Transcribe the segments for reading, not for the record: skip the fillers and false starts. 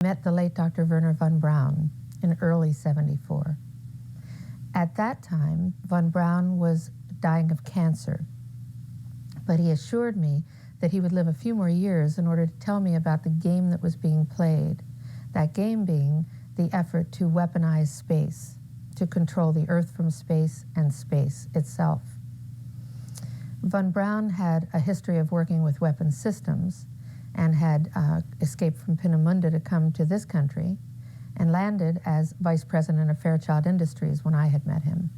met the late Dr. Verner Von Braun in early '74. At that time, Von Braun was dying of cancer, but he assured me that he would live a few more years in order to tell me about the game that was being played, that game being the effort to weaponize space, to control the Earth from space and space itself. Von Braun had a history of working with weapon systems and had escaped from Peenemünde to come to this country and landed as vice president of Fairchild Industries when I had met him.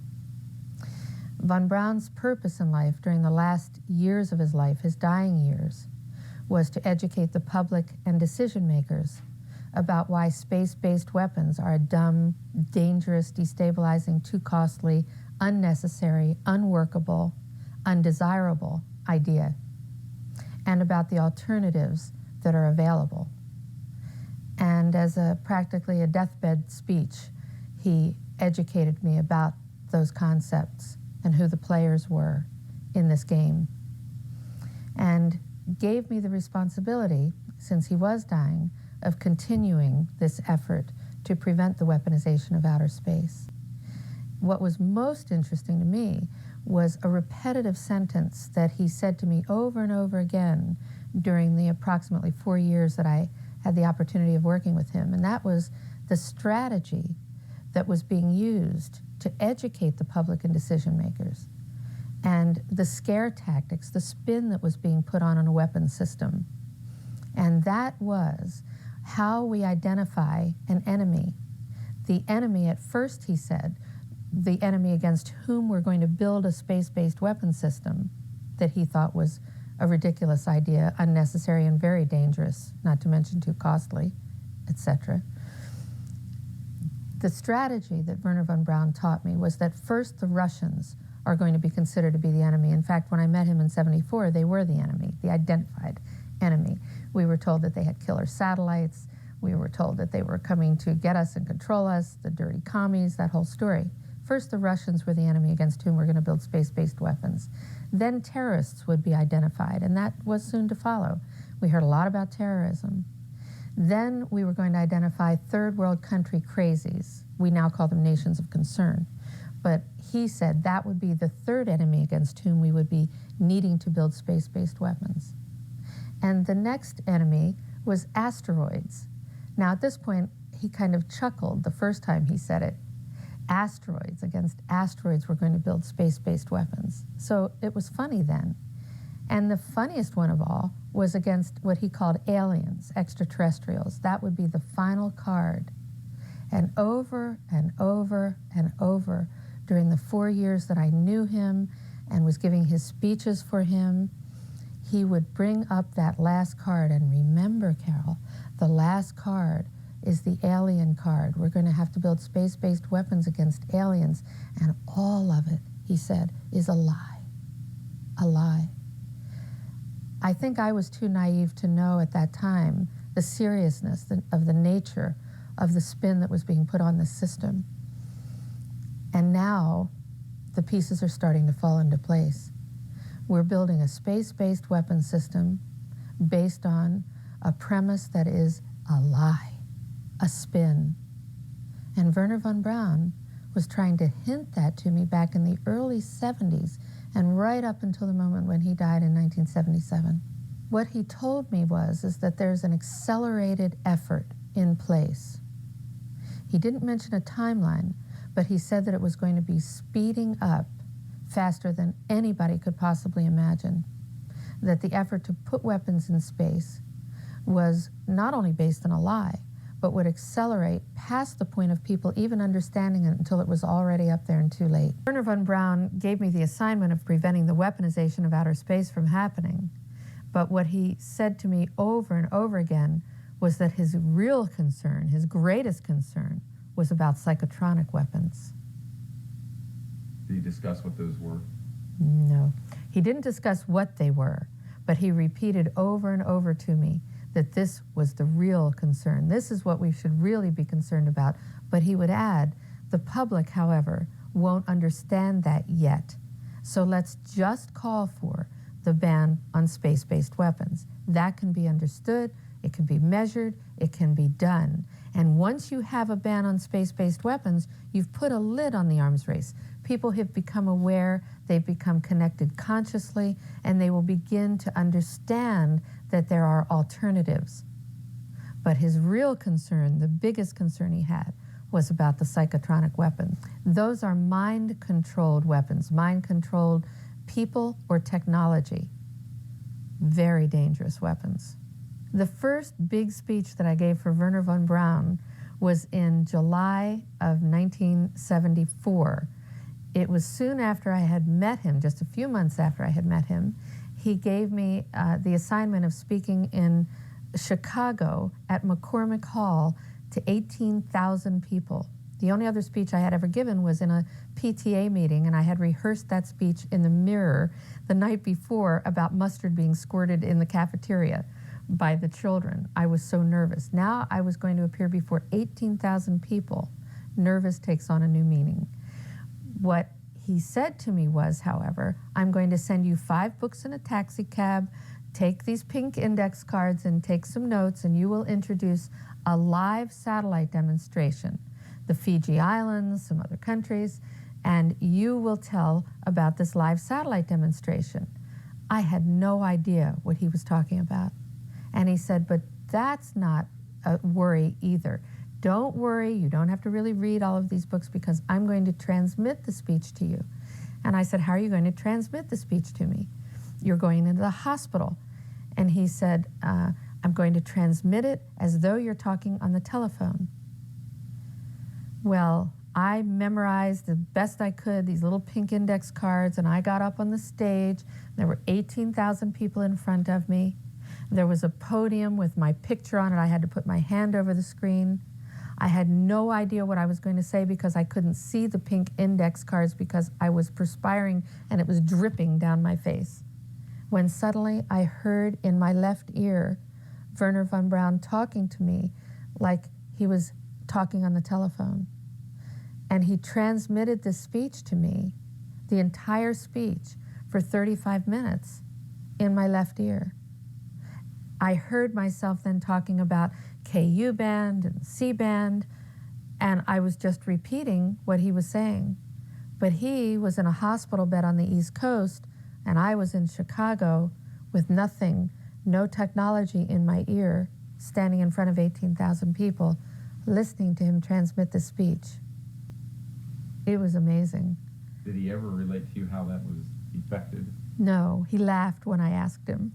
Von Braun's purpose in life during the last years of his life, his dying years, was to educate the public and decision makers about why space-based weapons are a dumb, dangerous, destabilizing, too costly, unnecessary, unworkable, undesirable idea, and about the alternatives that are available. And as practically a deathbed speech, he educated me about those concepts and who the players were in this game, and gave me the responsibility, since he was dying, of continuing this effort to prevent the weaponization of outer space. What was most interesting to me was a repetitive sentence that he said to me over and over again during the approximately 4 years that I had the opportunity of working with him, and that was the strategy that was being used to educate the public and decision makers, and the scare tactics, the spin that was being put on a weapon system. And that was how we identify an enemy. The enemy, at first, he said, the enemy against whom we're going to build a space-based weapon system that he thought was a ridiculous idea, unnecessary and very dangerous, not to mention too costly, etc. The strategy that Verner von Braun taught me was that first the Russians are going to be considered to be the enemy. In fact, when I met him in '74, they were the enemy, the identified enemy. We were told that they had killer satellites. We were told that they were coming to get us and control us, the dirty commies, that whole story. First, the Russians were the enemy against whom we're going to build space-based weapons. Then terrorists would be identified, and that was soon to follow. We heard a lot about terrorism. Then we were going to identify third world country crazies. We now call them nations of concern. But he said that would be the third enemy against whom we would be needing to build space-based weapons. And the next enemy was asteroids. Now at this point, he kind of chuckled the first time he said it. Asteroids, against asteroids we're going to build space-based weapons. So it was funny then. And the funniest one of all was against what he called aliens, extraterrestrials. That would be the final card. And over and over and over during the 4 years that I knew him and was giving his speeches for him, he would bring up that last card. And remember, Carol, the last card is the alien card. We're going to have to build space-based weapons against aliens. And all of it, he said, is a lie. A lie. I think I was too naive to know at that time the seriousness of the nature of the spin that was being put on the system. And now the pieces are starting to fall into place. We're building a space-based weapon system based on a premise that is a lie, a spin. And Verner von Braun was trying to hint that to me back in the early '70s and right up until the moment when he died in 1977. What he told me is that there's an accelerated effort in place. He didn't mention a timeline, but he said that it was going to be speeding up faster than anybody could possibly imagine. That the effort to put weapons in space was not only based on a lie, but would accelerate past the point of people even understanding it until it was already up there and too late. Verner von Braun gave me the assignment of preventing the weaponization of outer space from happening. But what he said to me over and over again was that his real concern, his greatest concern, was about psychotronic weapons. Did he discuss what those were? No. He didn't discuss what they were, but he repeated over and over to me that this was the real concern. This is what we should really be concerned about. But he would add, the public, however, won't understand that yet. So let's just call for the ban on space-based weapons. That can be understood, it can be measured, it can be done. And once you have a ban on space-based weapons, you've put a lid on the arms race. People have become aware, they've become connected consciously, and they will begin to understand that there are alternatives. But his real concern, the biggest concern he had, was about the psychotronic weapons. Those are mind-controlled weapons, mind-controlled people or technology. Very dangerous weapons. The first big speech that I gave for Verner Von Braun was in July of 1974. It was soon after I had met him, just a few months after I had met him. He gave me the assignment of speaking in Chicago at McCormick Hall to 18,000 people. The only other speech I had ever given was in a PTA meeting, and I had rehearsed that speech in the mirror the night before about mustard being squirted in the cafeteria by the children. I was so nervous. Now I was going to appear before 18,000 people. Nervous takes on a new meaning. What he said to me was, however, I'm going to send you 5 books in a taxi cab, take these pink index cards and take some notes, and you will introduce a live satellite demonstration, the Fiji Islands, some other countries, and you will tell about this live satellite demonstration. I had no idea what he was talking about. And he said, but that's not a worry either. Don't worry, you don't have to really read all of these books because I'm going to transmit the speech to you. And I said, how are you going to transmit the speech to me? You're going into the hospital. And he said, I'm going to transmit it as though you're talking on the telephone. Well, I memorized the best I could these little pink index cards, and I got up on the stage. There were 18,000 people in front of me. There was a podium with my picture on it. I had to put my hand over the screen. I had no idea what I was going to say because I couldn't see the pink index cards because I was perspiring and it was dripping down my face. When suddenly I heard in my left ear Verner Von Braun talking to me like he was talking on the telephone. And he transmitted this speech to me, the entire speech, for 35 minutes in my left ear. I heard myself then talking about KU band and C band, and I was just repeating what he was saying. But he was in a hospital bed on the East Coast, and I was in Chicago with nothing, no technology in my ear, standing in front of 18,000 people, listening to him transmit the speech. It was amazing. Did he ever relate to you how that was effected? No, he laughed when I asked him.